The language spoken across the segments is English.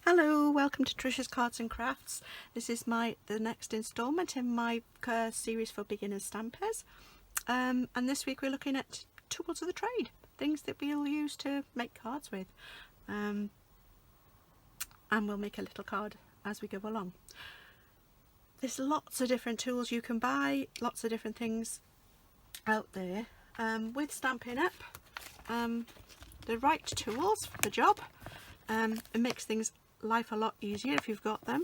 Hello, welcome to Tricia's Cards and Crafts. This is the next instalment in my series for beginner stampers. And this week we're looking at tools of the trade, things that we'll use to make cards with. And we'll make a little card as we go along. There's lots of different tools you can buy, lots of different things out there. With Stampin' Up, the right tools for the job. It makes life a lot easier if you've got them.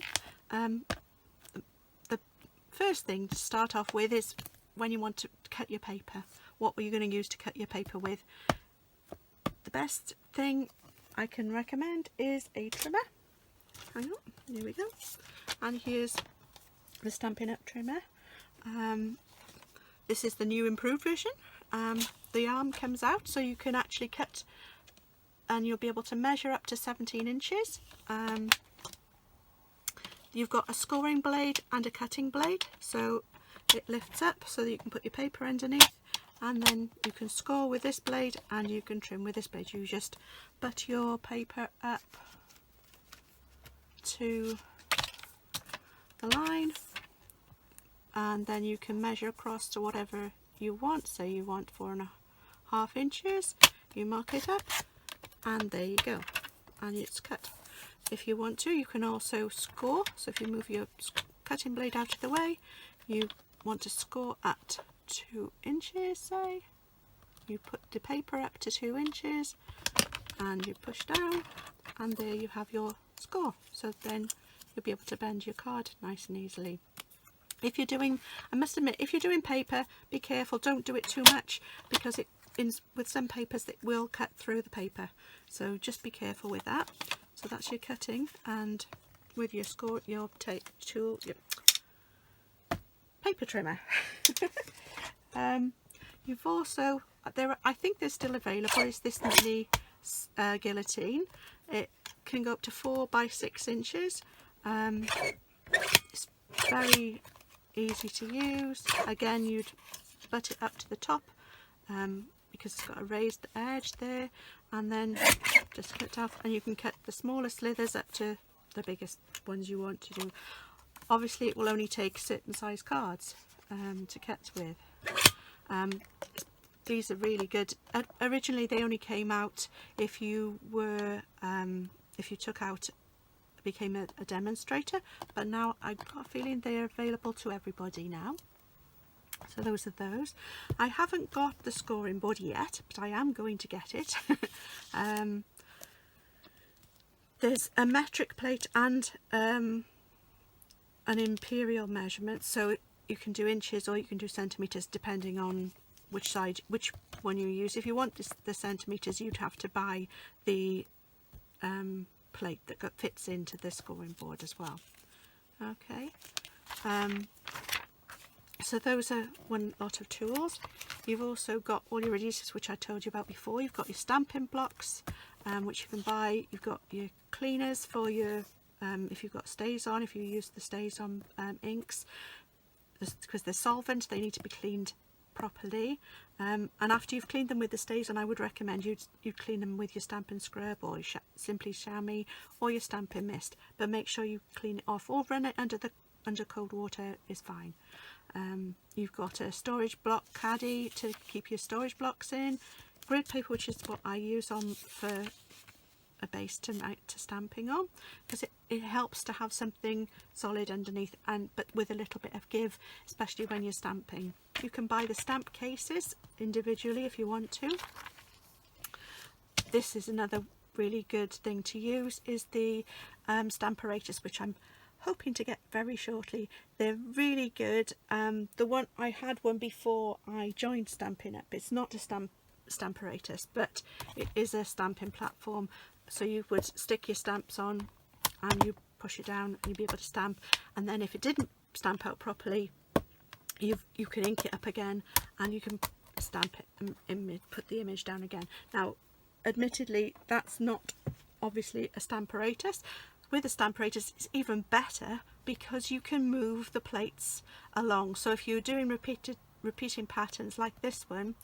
The first thing to start off with is when you want to cut your paper. What are you going to use to cut your paper with? The best thing I can recommend is a trimmer. Hang on, here we go. And here's the Stampin' Up trimmer. This is the new improved version. The arm comes out so you can actually cut, and you'll be able to measure up to 17 inches. You've got a scoring blade and a cutting blade, so it lifts up so that you can put your paper underneath, and then you can score with this blade and you can trim with this blade. You just butt your paper up to the line, and then you can measure across to whatever you want. So you want 4.5 inches, you mark it up, and there you go, and it's cut. If you want to, you can also score. So if you move your cutting blade out of the way, you want to score at 2 inches, say, you put the paper up to 2 inches and you push down, and there you have your score. So then you'll be able to bend your card nice and easily. If you're doing, I must admit, if you're doing paper, be careful, don't do it too much, because with some papers it will cut through the paper, so just be careful with that. So that's your cutting, and with your score, your tool, your paper trimmer. You've also, I think they're still available, is this mini guillotine. It can go up to 4 by 6 inches. It's very easy to use. Again, you'd butt it up to the top, because it's got a raised edge there, and then just cut off, and you can cut the smaller slithers up to the biggest ones you want to do. Obviously it will only take certain size cards to cut with. These are really good. Originally they only came out if you were if you became a demonstrator, but now I've got a feeling they're available to everybody now. So those are those. I haven't got the scoring board yet, but I am going to get it. There's a metric plate and an imperial measurement, so you can do inches or you can do centimetres depending on which one you use. If you want the centimetres, you'd have to buy the plate that fits into the scoring board as well. Okay. So those are one lot of tools. You've also got all your adhesives, which I told you about before. You've got your stamping blocks, which you can buy. You've got your cleaners for your, if you've got StazOn, if you use the StazOn inks, because they're solvent, they need to be cleaned properly. And after you've cleaned them with the StazOn, I would recommend you clean them with your Stampin' Scrub or your Simply Chamois or your Stampin' Mist. But make sure you clean it off, or run it under cold water is fine. You've got a storage block caddy to keep your storage blocks in. Grid paper, which is what I use for a base to stamping on, because it helps to have something solid underneath, but with a little bit of give, especially when you're stamping. You can buy the stamp cases individually if you want to. This is another really good thing to use, is the Stamparatus, which I'm hoping to get very shortly. They're really good. I had one before I joined Stampin' Up. It's not a Stamparatus, but it is a stamping platform. So you would stick your stamps on and you push it down and you'd be able to stamp, and then if it didn't stamp out properly, you can ink it up again and you can stamp it and put the image down again. Now admittedly that's not obviously a Stamparatus. With a Stamparatus it's even better because you can move the plates along. So if you're doing repeating patterns like this one,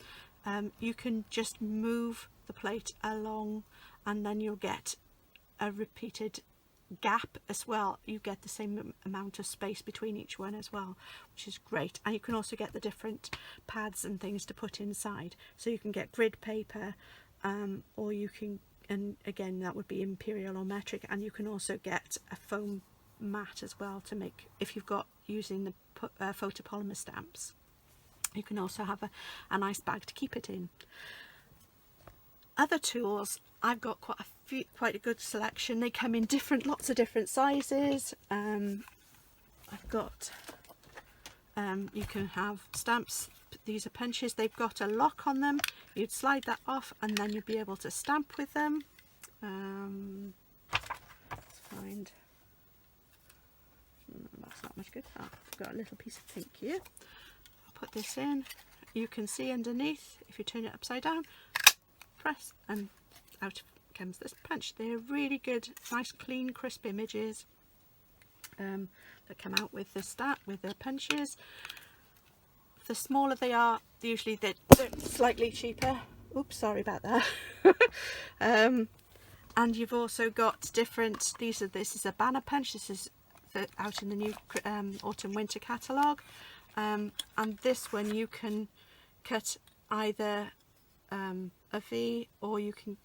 you can just move the plate along, and then you'll get a repeated gap as well, you get the same amount of space between each one as well, which is great. And you can also get the different pads and things to put inside, so you can get grid paper, or you can, and again that would be imperial or metric, and you can also get a foam mat as well to make, if you've got using the photopolymer stamps, you can also have a nice bag to keep it in. Other tools, I've got quite a good selection. They come in lots of different sizes. I've got, you can have stamps, these are punches, they've got a lock on them, you'd slide that off and then you'd be able to stamp with them. Let's find, that's not much good. I've got a little piece of pink here. I'll put this in. You can see underneath, if you turn it upside down, press, and out comes this punch. They're really good, nice clean crisp images that come out with the punches. The smaller they are, usually they're slightly cheaper. Oops, sorry about that. And you've also got different, this is a banner punch. This is out in the new autumn winter catalogue, and this one you can cut either a V, or you can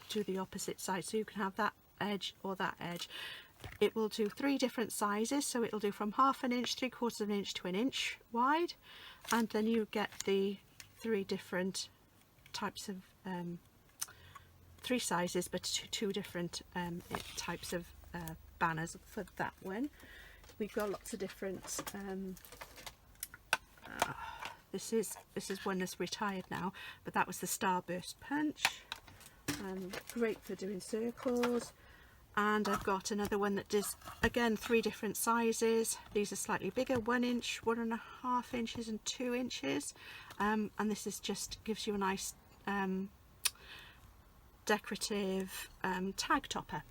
do the opposite side, so you can have that edge or that edge. It will do 3 different sizes, so it'll do from 1/2 inch, 3/4 of an inch to 1 inch wide, and then you get the 3 different types of 3 sizes, but 2 different types of banners for that one. We've got lots of different this is one that's retired now, but that was the Starburst punch, great for doing circles. And I've got another one that does, again, 3 different sizes. These are slightly bigger, 1 inch, 1.5 inches and 2 inches, and this is just gives you a nice decorative tag topper.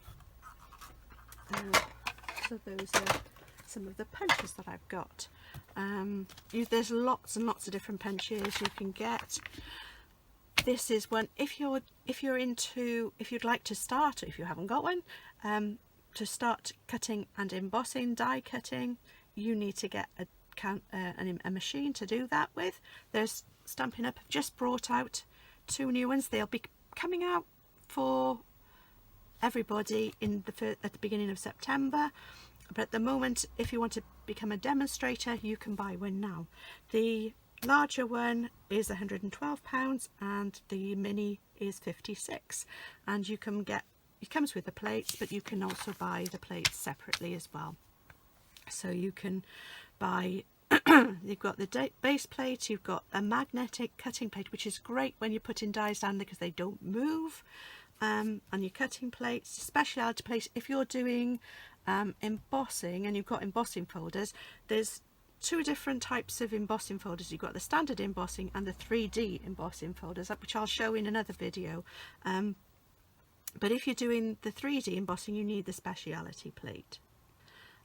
So those are some of the punches that I've got. There's lots and lots of different punches you can get. This is one, if you'd like to start, or if you haven't got one, to start cutting and embossing, die cutting, you need to get a machine to do that with. There's Stampin' Up! Just brought out 2 new ones. They'll be coming out for everybody at the beginning of September, but at the moment, if you want to become a demonstrator, you can buy one now. The larger one is £112 and the mini is £56, and you can get, it comes with the plates, but you can also buy the plates separately as well. So you can buy you've got the base plate, you've got a magnetic cutting plate, which is great when you're putting dies down because they don't move, and your cutting plates, speciality plates. If you're doing embossing and you've got embossing folders, there's 2 different types of embossing folders. You've got the standard embossing and the 3D embossing folders, which I'll show in another video. But if you're doing the 3D embossing, you need the speciality plate.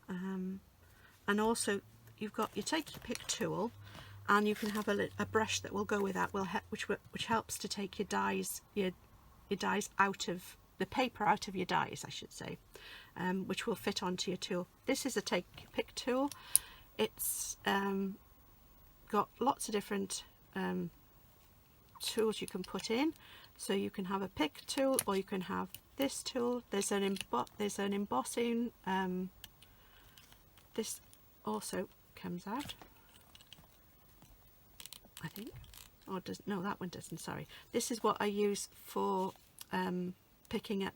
And also you take your pick tool, and you can have a brush that will go with that, which helps to take your dies out of the paper, out of your dies, I should say, which will fit onto your tool. This is a take pick tool. It's got lots of different tools you can put in, so you can have a pick tool, or you can have this tool. There's an embossing. This also comes out, I think, or no, that one doesn't, sorry. This is what I use for picking up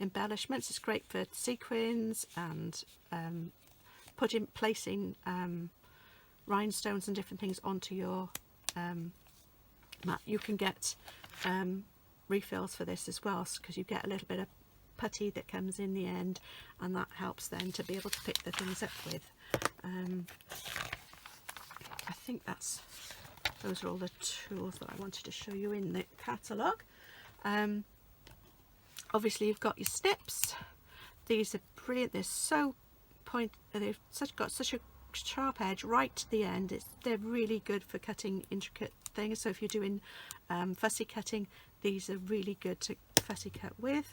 embellishments. It's great for sequins and placing rhinestones and different things onto your mat. You can get refills for this as well, because you get a little bit of putty that comes in the end, and that helps then to be able to pick the things up with. I think those are all the tools that I wanted to show you in the catalogue. Obviously you've got your snips. These are brilliant. They're so they've got such a sharp edge right to the end. They're really good for cutting intricate things. So if you're doing fussy cutting, these are really good to fussy cut with.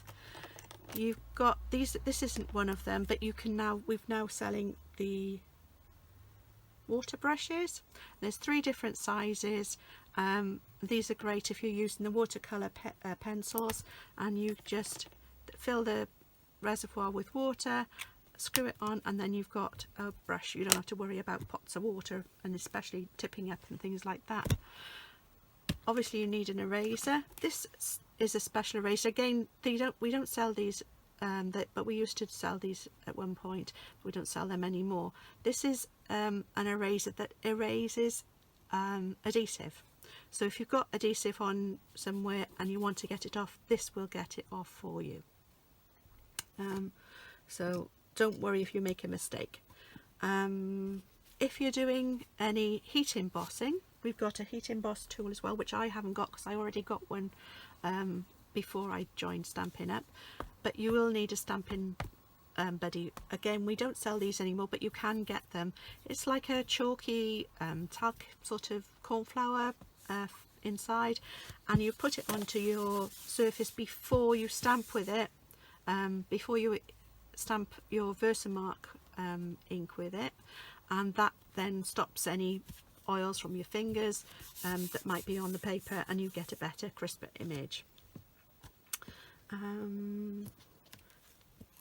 you've got these. This isn't one of them, but you can now, we've now selling the water brushes. There's 3 different sizes. These are great if you're using the watercolor pencils, and you just fill the reservoir with water, screw it on, and then you've got a brush. You don't have to worry about pots of water, and especially tipping up and things like that. Obviously you need an eraser. This is a special eraser. Again, we don't sell these, but we used to sell these at one point. We don't sell them anymore. This is an eraser that erases adhesive. So if you've got adhesive on somewhere and you want to get it off, this will get it off for you. So don't worry if you make a mistake. If you're doing any heat embossing, we've got a heat emboss tool as well, which I haven't got because I already got one before I joined Stampin' Up. But you will need a Stampin' Buddy. Again, we don't sell these anymore, but you can get them. It's like a chalky talc sort of cornflower inside, and you put it onto your surface before you stamp with it, before you stamp your Versamark ink with it, and that then stops any oils from your fingers that might be on the paper, and you get a better, crisper image.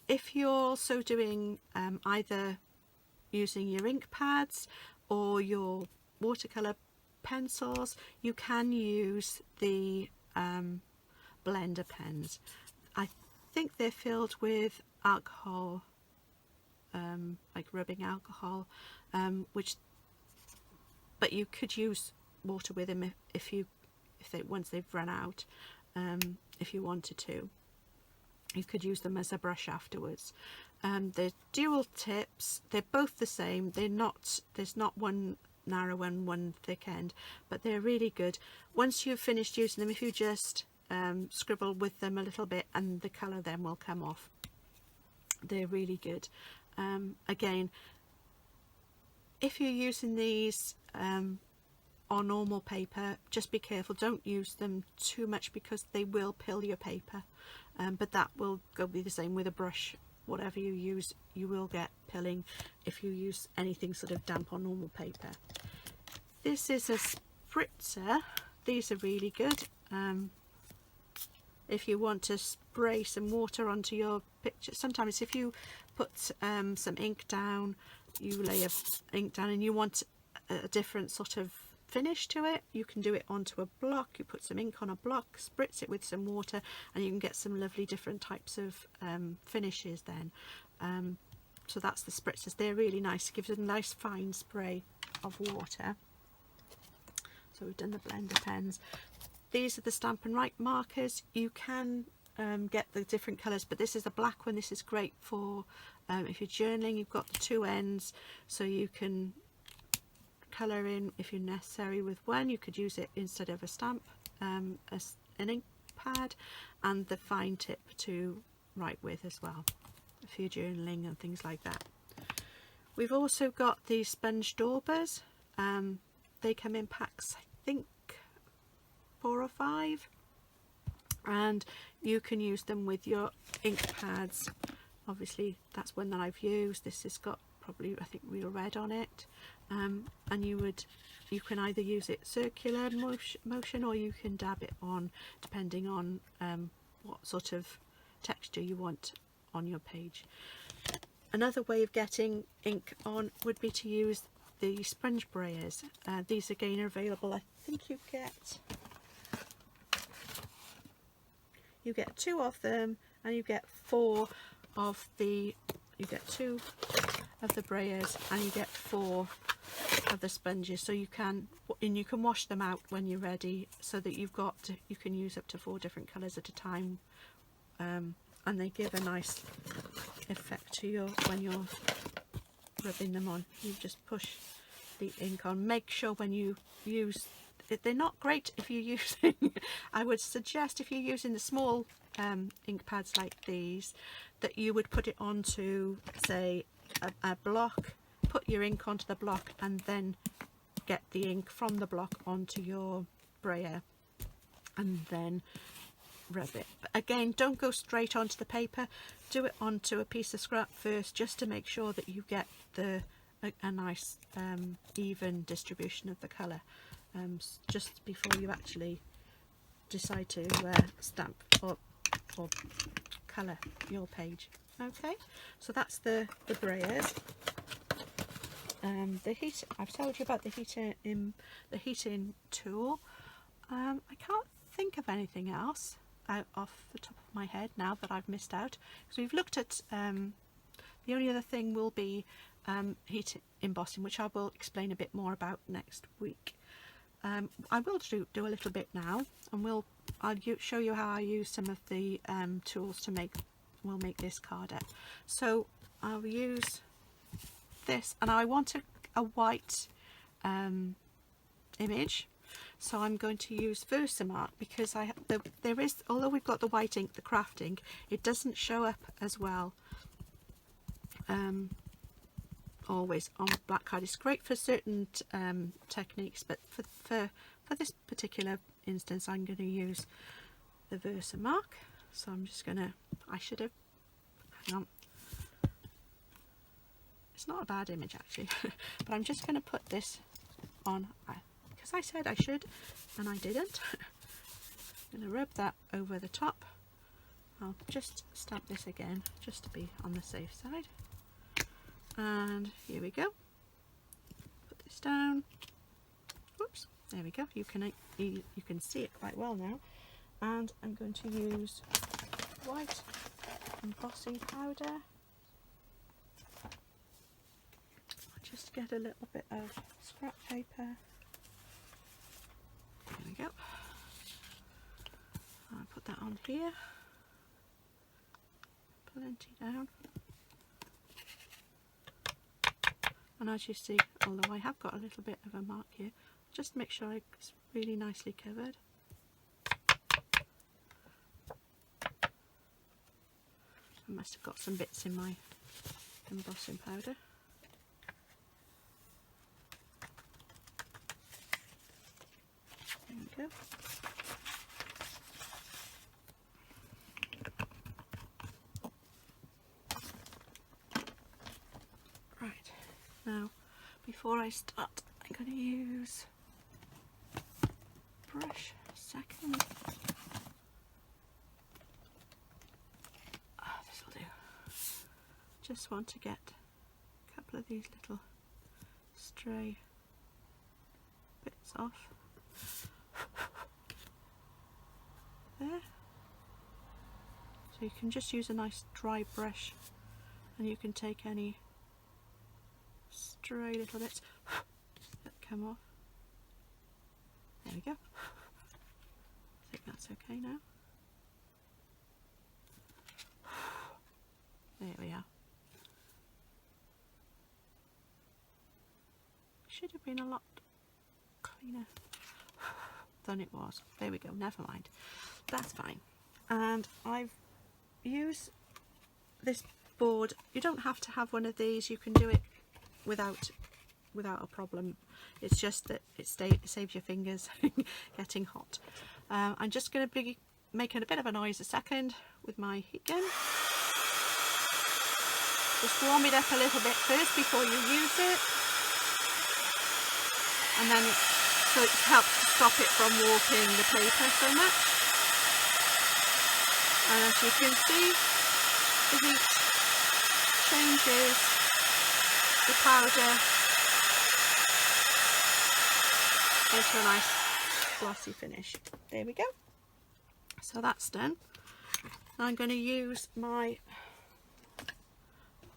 If you're also doing either using your ink pads or your watercolor pencils, you can use the blender pens. I think they're filled with alcohol, like rubbing alcohol, but you could use water with them once they've run out. If you wanted to, you could use them as a brush afterwards. They're dual tips. They're both the same. There's not one narrow and one thick end, but they're really good. Once you've finished using them, if you just scribble with them a little bit, and the colour then will come off. They're really good. Again, if you're using these on normal paper, just be careful. Don't use them too much because they will pill your paper, but that will be the same with a brush. Whatever you use, you will get pilling if you use anything sort of damp on normal paper. This is a spritzer. These are really good. If you want to spray some water onto your picture, sometimes if you put some ink down, you lay ink down and you want a different sort of finish to it, you can do it onto a block. You put some ink on a block, spritz it with some water, and you can get some lovely different types of finishes then. So that's the spritzers. They're really nice. It gives it a nice fine spray of water. So we've done the blender pens. These are the Stampin' Write markers. You can get the different colours, but this is the black one. This is great for if you're journaling. You've got the 2 ends, so you can colour in if you're necessary with one. You could use it instead of a stamp, an ink pad, and the fine tip to write with as well if you're journaling and things like that. We've also got these sponge daubers. They come in packs, I think 4 or 5, and you can use them with your ink pads. Obviously that's one that I've used. This has got probably, I think, real red on it, and you can either use it circular motion or you can dab it on, depending on what sort of texture you want on your page. Another way of getting ink on would be to use the sponge brayers. These again are available. I think you get 2 of them, and you get 4 of the, you get 2 of the brayers and you get 4 of the sponges. So you can wash them out when you're ready, so that you can use up to 4 different colours at a time, and they give a nice effect to when you're rubbing them on. You just push the ink on. Make sure when you use it, they're not great if you're using I would suggest if you're using the small ink pads like these, that you would put it onto, say, a block, put your ink onto the block, and then get the ink from the block onto your brayer, and then rub it. But again, don't go straight onto the paper, do it onto a piece of scrap first, just to make sure that you get a nice even distribution of the colour, just before you actually decide to stamp or colour your page. Okay, so that's the brayers. The heat, I've told you about the heating tool. I can't think of anything else out off the top of my head now that I've missed out, because we've looked at the only other thing will be heat embossing, which I will explain a bit more about next week. I will do a little bit now, and I'll show you how I use some of the tools to make this card out. So I'll use this, and I want a white image, so I'm going to use Versamark, because there is, although we've got the white ink, the craft ink, it doesn't show up as well always on black card. It's great for certain techniques, but for this particular instance I'm going to use the Versamark. So I'm just going to, hang on, it's not a bad image actually, but I'm just going to put this on, because I said I should and I didn't. I'm going to rub that over the top. I'll just stamp this again just to be on the safe side. And here we go. Put this down. Whoops, there we go. You can see it quite well now. And I'm going to use white embossing powder. I'll just get a little bit of scrap paper. There we go. I'll put that on here. Plenty down. And as you see, although I have got a little bit of a mark here, just make sure it's really nicely covered. I must have got some bits in my embossing powder. There we go. Right, now before I start, I'm going to use brush a second. This will do. Just want to get a couple of these little stray bits off. There. So you can just use a nice dry brush, and you can take any stray little bits that come off. There we go. I think that's okay now. There we are. Should have been a lot cleaner than it was. There we go, never mind. That's fine. And I've used this board. You don't have to have one of these, you can do it without a problem. It's just that it saves your fingers getting hot. I'm just going to be making a bit of a noise a second with my heat gun. Just warm it up a little bit first before you use it, and then so it helps to stop it from warping the paper so much. And as you can see, the heat changes the powder into a nice glossy finish. There we go. So that's done. Now I'm going to use my,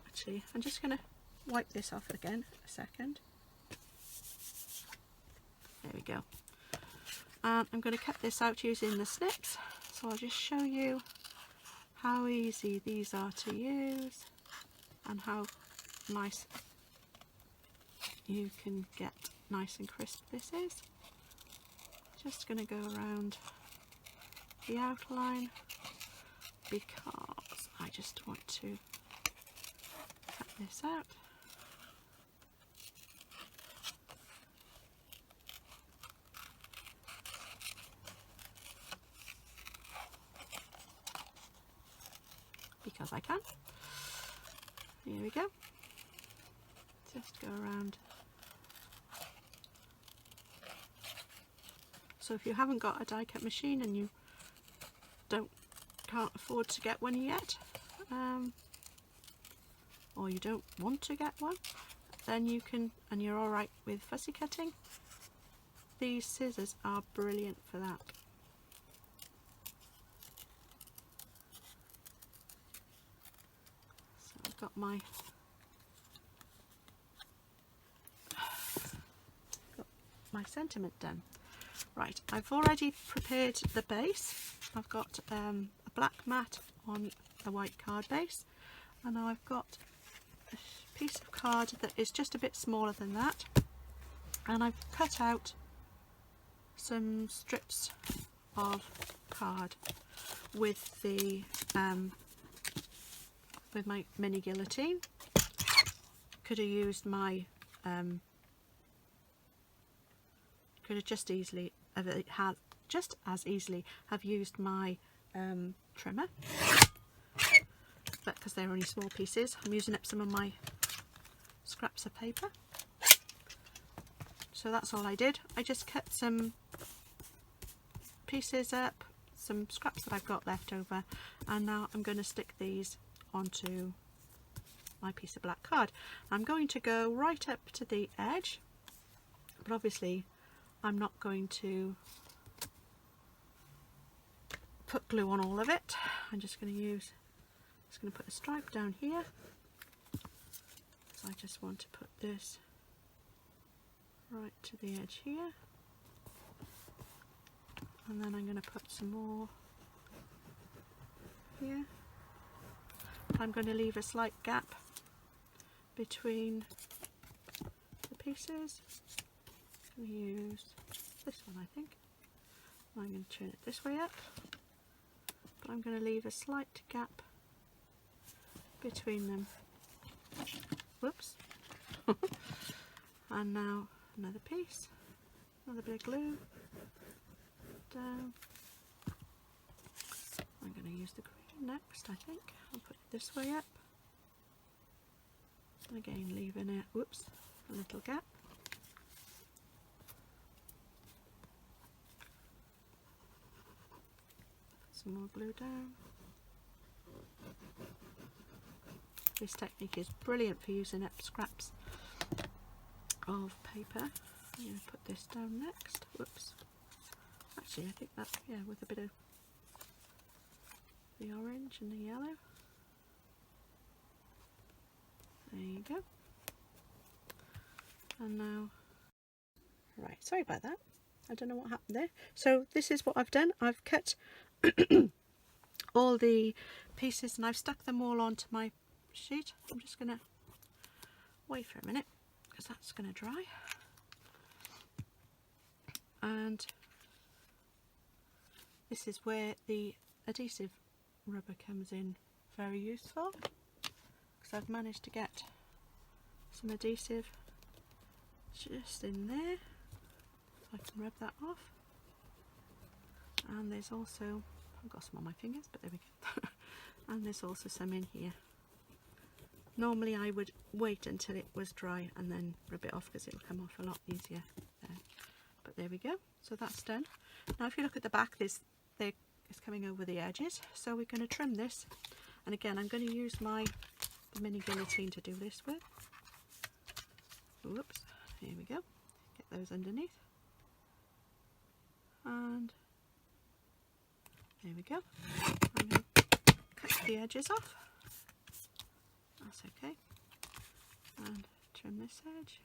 actually I'm just going to wipe this off again a second. There we go. And I'm going to cut this out using the snips, so I'll just show you how easy these are to use and how nice you can get nice and crisp this is. Just going to go around the outline because I just want to cut this out. because I can. Here we go. Just go around. So if you haven't got a die cut machine and you can't afford to get one yet, or you don't want to get one, then you can, and you're alright with fussy cutting, these scissors are brilliant for that. So I've got my sentiment done. Right, I've already prepared the base. I've got a black mat on a white card base, and now I've got a piece of card that is just a bit smaller than that, and I've cut out some strips of card with the with my mini guillotine. Could have used my could have just as easily have used my trimmer, but because they're only small pieces, I'm using up some of my scraps of paper. So that's all I did. I just cut some pieces up, some scraps that I've got left over, and now I'm going to stick these onto my piece of black card. I'm going to go right up to the edge, but obviously I'm not going to put glue on all of it. I'm just going to put a stripe down here. So I just want to put this right to the edge here, and then I'm going to put some more here. I'm going to leave a slight gap between the pieces. I'm going to use this one, I think. I'm going to turn it this way up, but I'm going to leave a slight gap between them. Whoops. And now another piece, another bit of glue down. I'm going to use the green next, I think. I'll put it this way up. Again, leaving it, whoops, a little gap. Put some more glue down. This technique is brilliant for using up scraps of paper. I'm going to put this down next. Whoops. Actually, I think that, yeah, with a bit of the orange and the yellow. There you go. And now, right, sorry about that. I don't know what happened there. So this is what I've done. I've cut all the pieces and I've stuck them all onto my sheet. I'm just going to wait for a minute because that's going to dry. And this is where the adhesive rubber comes in very useful, because I've managed to get some adhesive just in there, so I can rub that off. And there's also, I've got some on my fingers, but there we go. And there's also some in here. Normally I would wait until it was dry and then rub it off, because it'll come off a lot easier there. But there we go, so that's done. Now if you look at the back, it's coming over the edges, so we're going to trim this. And again, I'm going to use the mini guillotine to do this with. Whoops, here we go. Get those underneath. And there we go. I'm going to cut the edges off. That's okay. And trim this edge.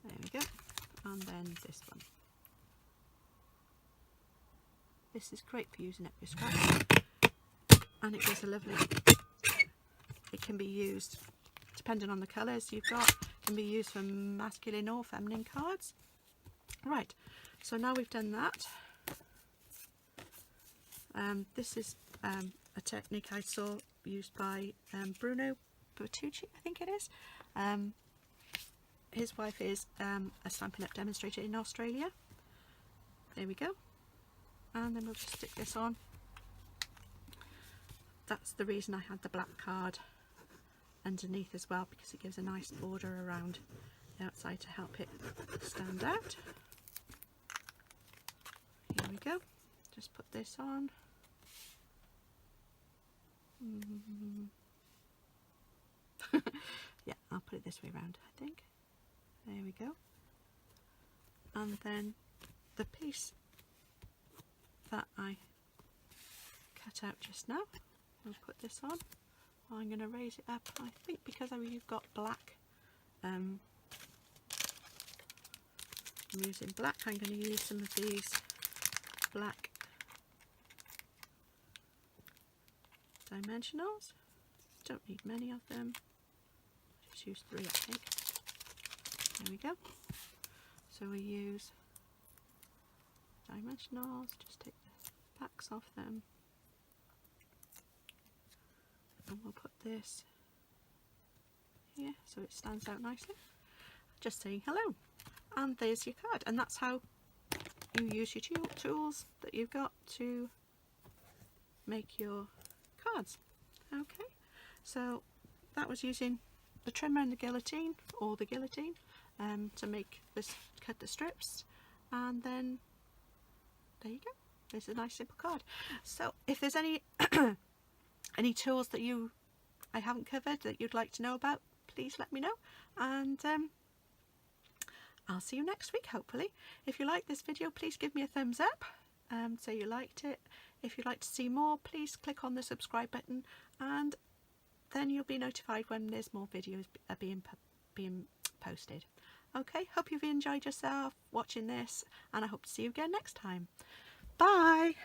There we go. And then this one. This is great for using up your scraps, and it gives a lovely, it can be used depending on the colours you've got, it can be used for masculine or feminine cards. Right, so now we've done that, this is a technique I saw used by Bruno Bertucci, I think it is. His wife is a Stampin' Up demonstrator in Australia, There we go. And then we'll just stick this on. That's the reason I had the black card underneath as well, because it gives a nice border around the outside to help it stand out. Here we go. Just put this on. Yeah, I'll put it this way around, I think. There we go. And then the piece that I cut out just now, I'll put this on. I'm going to raise it up, I think, because we've got black. I'm using black. I'm going to use some of these black dimensionals. Don't need many of them. Just use 3, I think. There we go. So we use dimensionals, just take the backs off them, and we'll put this here so it stands out nicely. Just saying hello, and there's your card, and that's how you use your tools that you've got to make your cards. Okay, so that was using the trimmer and the guillotine, or the guillotine, to make this, cut the strips, and then there you go. There's a nice simple card. So if there's any any tools that I haven't covered that you'd like to know about, please let me know, and I'll see you next week, hopefully. If you like this video, please give me a thumbs up, say you liked it. If you'd like to see more, please click on the subscribe button, and then you'll be notified when there's more videos are being posted. Okay, hope you've enjoyed yourself watching this, and I hope to see you again next time. Bye!